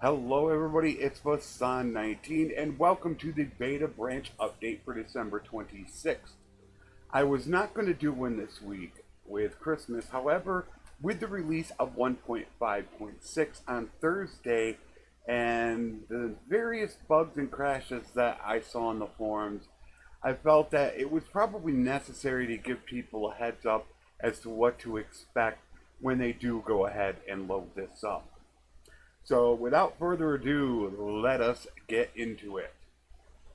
Hello everybody, it's Flesson19 and welcome to the beta branch update for December 26th. I was not going to do one this week with Christmas, however, with the release of 1.5.6 on Thursday and the various bugs and crashes that I saw on the forums, I felt that it was probably necessary to give people a heads up as to what to expect when they do go ahead and load this up. So without further ado, let us get into it.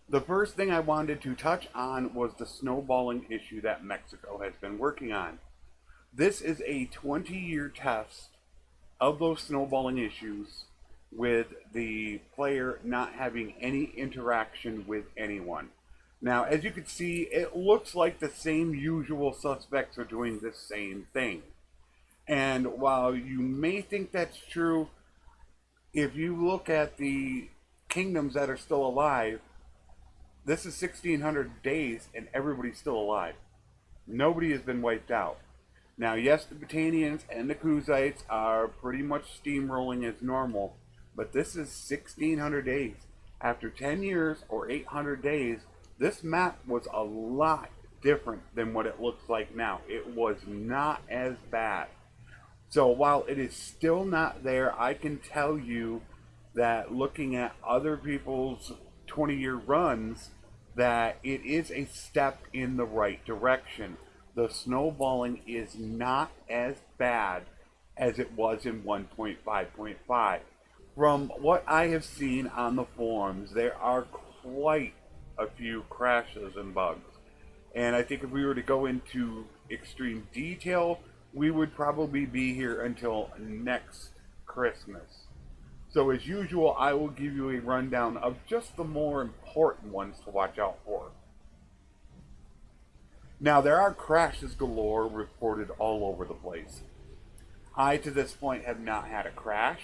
The first thing I wanted to touch on was the snowballing issue that Mexico has been working on. This is a 20-year test of those snowballing issues with the player not having any interaction with anyone. Now, as you can see, it looks like the same usual suspects are doing the same thing. And while you may think that's true, if you look at the kingdoms that are still alive, this is 1600 days and everybody's still alive. Nobody has been wiped out. Now, yes, the Botanians and the Kuzites are pretty much steamrolling as normal, but this is 1600 days. After 10 years or 800 days, this map was a lot different than what it looks like now. It was not as bad. So while it is still not there, I can tell you that looking at other people's 20-year runs, that it is a step in the right direction. The snowballing is not as bad as it was in 1.5.5. From what I have seen on the forums, there are quite a few crashes and bugs. And I think if we were to go into extreme detail, we would probably be here until next Christmas. So as usual, I will give you a rundown of just the more important ones to watch out for. Now, there are crashes galore reported all over the place. I, to this point, have not had a crash,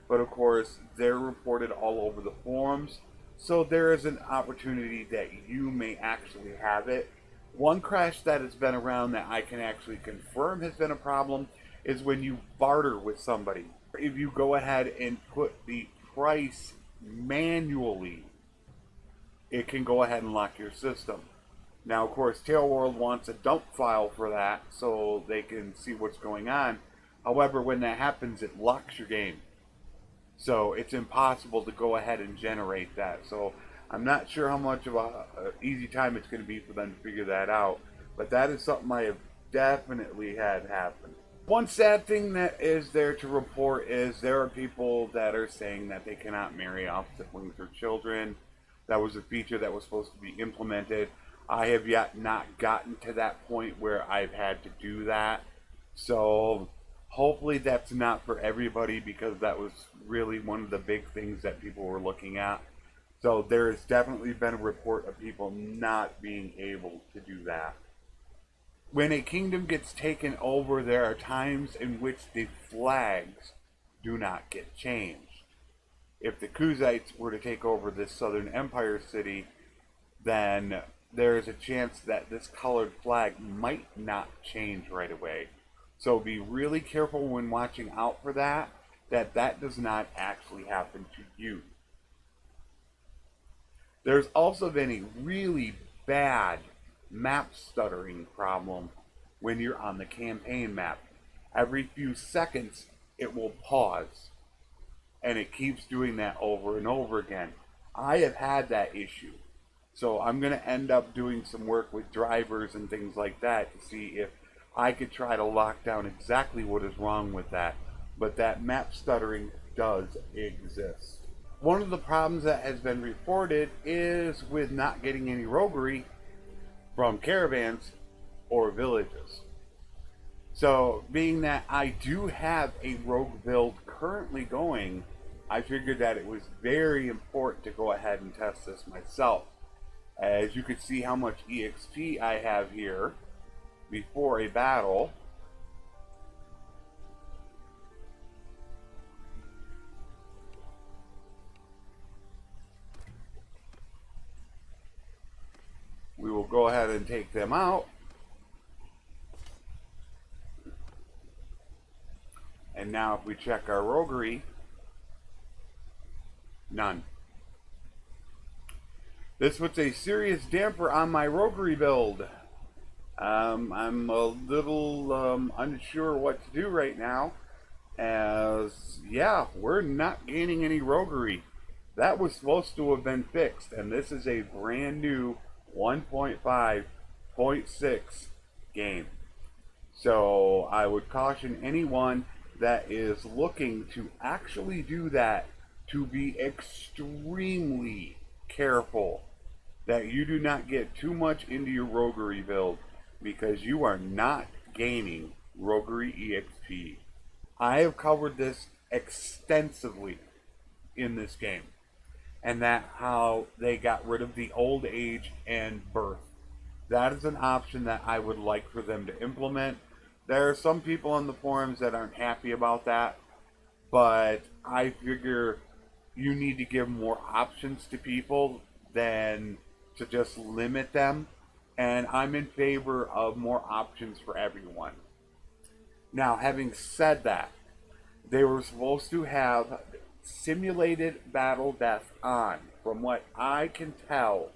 but of course, they're reported all over the forums, so there is an opportunity that you may actually have it. One crash that has been around that I can actually confirm has been a problem is when you barter with somebody. If you go ahead and put the price manually, it can go ahead and lock your system. Now, of course, Tailworld wants a dump file for that so they can see what's going on. However, when that happens, it locks your game. So it's impossible to go ahead and generate that. So I'm not sure how much of an easy time it's going to be for them to figure that out, but that is something I have definitely had happen. One sad thing that is there to report is there are people that are saying that they cannot marry off siblings or children. That was a feature that was supposed to be implemented. I have yet not gotten to that point where I've had to do that. So hopefully that's not for everybody, because that was really one of the big things that people were looking at. So there has definitely been a report of people not being able to do that. When a kingdom gets taken over, there are times in which the flags do not get changed. If the Kuzites were to take over this southern empire city, then there is a chance that this colored flag might not change right away. So be really careful when watching out for that, that does not actually happen to you. There's also been a really bad map stuttering problem when you're on the campaign map. Every few seconds it will pause, and it keeps doing that over and over again. I have had that issue, so I'm going to end up doing some work with drivers and things like that to see if I could try to lock down exactly what is wrong with that. But that map stuttering does exist. One of the problems that has been reported is with not getting any roguery from caravans or villages. So, being that I do have a rogue build currently going, I figured that it was very important to go ahead and test this myself. As you can see how much EXP I have here before a battle. We will go ahead and take them out. And now if we check our roguery, None. This puts a serious damper on my roguery build. I'm a little unsure what to do right now, as yeah, we're not gaining any roguery. That was supposed to have been fixed, and this is a brand new 1.5.6 game. So I would caution anyone that is looking to actually do that to be extremely careful that you do not get too much into your roguery build, because you are not gaining roguery EXP. I have covered this extensively in this game, and that how they got rid of the old age and birth. That is an option that I would like for them to implement. There are some people on the forums that aren't happy about that, but I figure you need to give more options to people than to just limit them, and I'm in favor of more options for everyone. Now, having said that, they were supposed to have simulated battle death on. From what I can tell,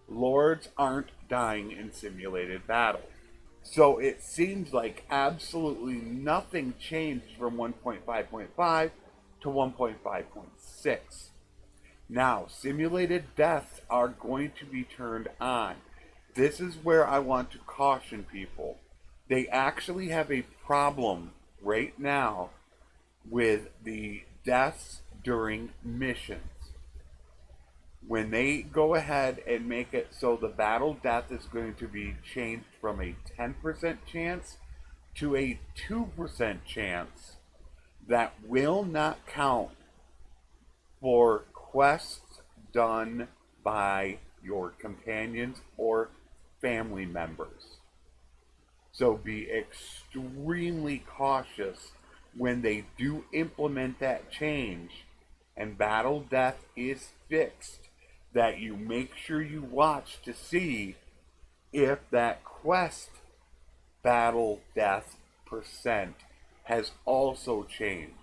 lords aren't dying in simulated battle. So it seems like absolutely nothing changed from 1.5.5 to 1.5.6. Now, simulated deaths are going to be turned on. This is where I want to caution people. They actually have a problem right now with the deaths during missions. When they go ahead and make it so the battle death is going to be changed from a 10% chance to a 2% chance, that will not count for quests done by your companions or family members. So be extremely cautious when they do implement that change and battle death is fixed, that you make sure you watch to see if that quest battle death percent has also changed.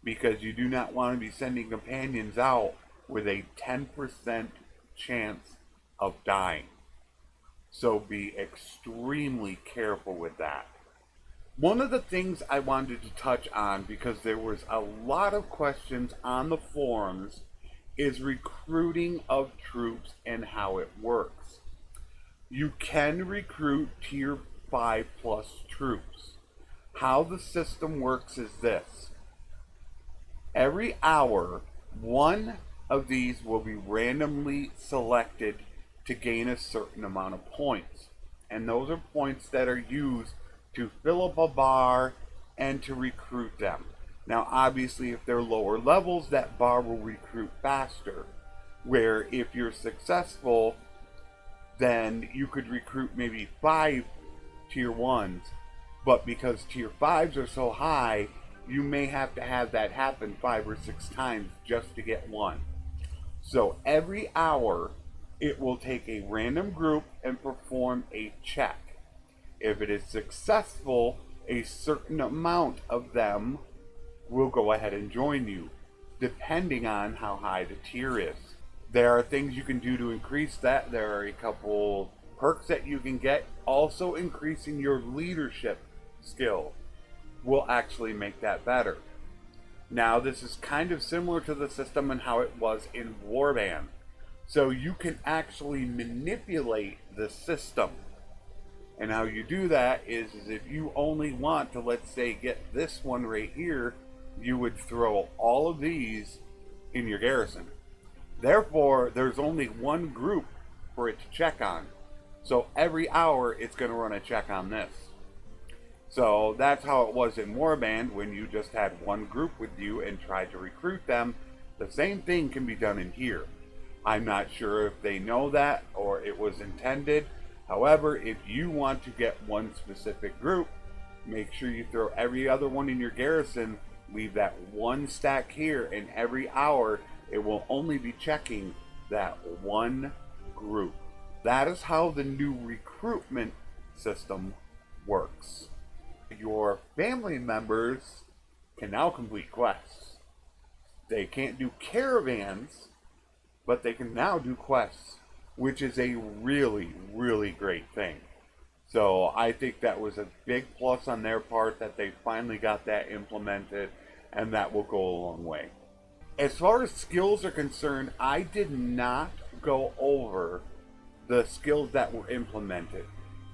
Because you do not want to be sending companions out with a 10% chance of dying. So be extremely careful with that. One of the things I wanted to touch on, because there was a lot of questions on the forums, is recruiting of troops and how it works. You can recruit tier 5 plus troops. How the system works is this. Every hour, one of these will be randomly selected to gain a certain amount of points. And those are points that are used to fill up a bar and to recruit them. Now, obviously, if they're lower levels, that bar will recruit faster. Where if you're successful, then you could recruit maybe 5 tier 1s. But because tier 5s are so high, you may have to have that happen 5 or 6 times just to get one. So every hour, it will take a random group and perform a check. If it is successful, a certain amount of them will go ahead and join you, depending on how high the tier is. There are things you can do to increase that. There are a couple perks that you can get. Also, increasing your leadership skill will actually make that better. Now, this is kind of similar to the system and how it was in Warband. So you can actually manipulate the system. And how you do that is if you only want to, let's say, get this one right here, you would throw all of these in your garrison. Therefore, there's only one group for it to check on. So every hour, it's going to run a check on this. So that's how it was in Warband when you just had one group with you and tried to recruit them. The same thing can be done in here. I'm not sure if they know that or it was intended. However, if you want to get one specific group, make sure you throw every other one in your garrison, leave that one stack here, and every hour it will only be checking that one group. That is how the new recruitment system works. Your family members can now complete quests. They can't do caravans, but they can now do quests, which is a really, really great thing. So I think that was a big plus on their part that they finally got that implemented, and that will go a long way. As far as skills are concerned, I did not go over the skills that were implemented.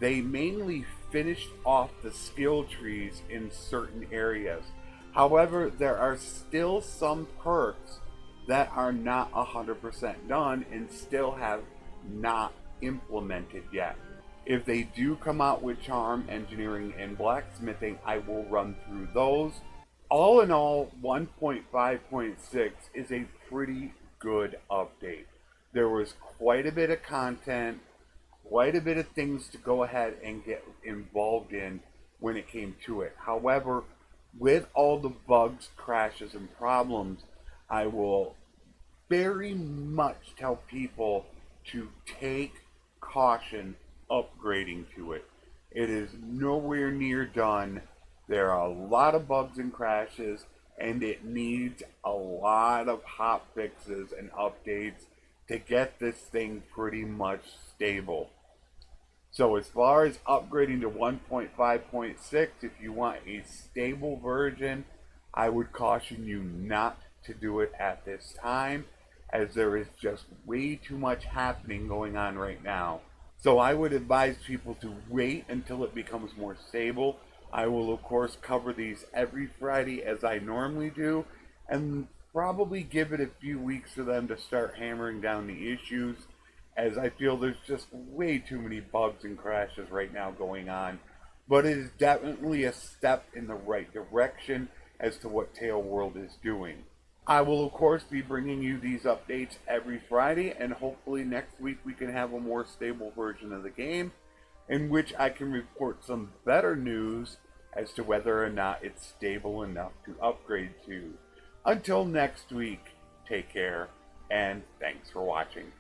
They mainly finished off the skill trees in certain areas. However, there are still some perks that are not 100% done and still have not implemented yet. If they do come out with charm, engineering, and blacksmithing, I will run through those. All in all, 1.5.6 is a pretty good update. There was quite a bit of content, quite a bit of things to go ahead and get involved in when it came to it. However, with all the bugs, crashes, and problems, I will very much tell people to take caution upgrading to it. It is nowhere near done. There are a lot of bugs and crashes, and it needs a lot of hot fixes and updates to get this thing pretty much stable. So as far as upgrading to 1.5.6, if you want a stable version, I would caution you not to do it at this time, as there is just way too much happening going on right now. So I would advise people to wait until it becomes more stable. I will of course cover these every Friday as I normally do, and probably give it a few weeks for them to start hammering down the issues, as I feel there's just way too many bugs and crashes right now going on. But it is definitely a step in the right direction as to what Tail World is doing. I will of course be bringing you these updates every Friday, and hopefully next week we can have a more stable version of the game in which I can report some better news as to whether or not it's stable enough to upgrade to. Until next week, take care, and thanks for watching.